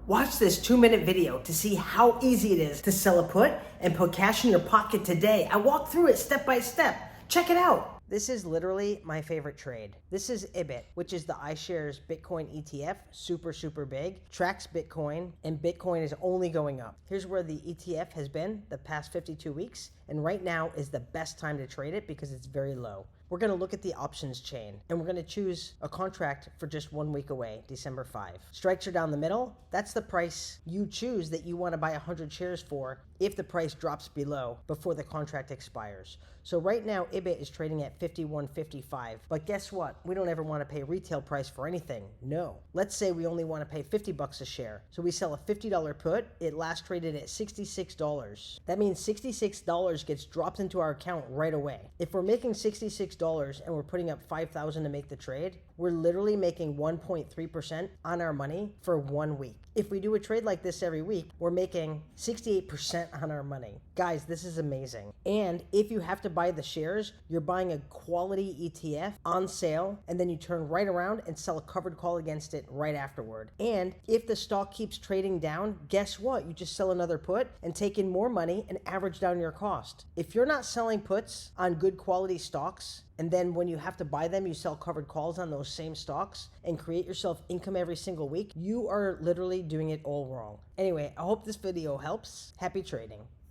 Watch this 2-minute video to see how easy it is to sell a put and put cash in your pocket today. I walk through it step by step. Check it out. This is literally my favorite trade. This is IBIT, which is the iShares Bitcoin ETF, super big, tracks Bitcoin, and Bitcoin is only going up. Here's where the ETF has been the past 52 weeks, and right now is the best time to trade it because it's very low. We're going to look at the options chain, and we're going to choose a contract for just 1 week away, December 5. Strikes are down the middle. That's the price you choose that you want to buy 100 shares for if the price drops below before the contract expires. So right now, IBIT is trading at 51.55. But guess what? We don't ever want to pay retail price for anything. No. Let's say we only want to pay $50 a share. So we sell a $50 put. It last traded at $66. That means $66 gets dropped into our account right away. If we're making $66 and we're putting up $5,000 to make the trade, we're literally making 1.3% on our money for 1 week. If we do a trade like this every week, we're making 68% on our money. Guys, this is amazing. And if you have to buy the shares, you're buying a quality ETF on sale, and then you turn right around and sell a covered call against it right afterward. And if the stock keeps trading down, guess what? You just sell another put and take in more money and average down your cost. If you're not selling puts on good quality stocks, and then when you have to buy them, you sell covered calls on those same stocks and create yourself income every single week, you are literally doing it all wrong. Anyway, I hope this video helps. Happy trading.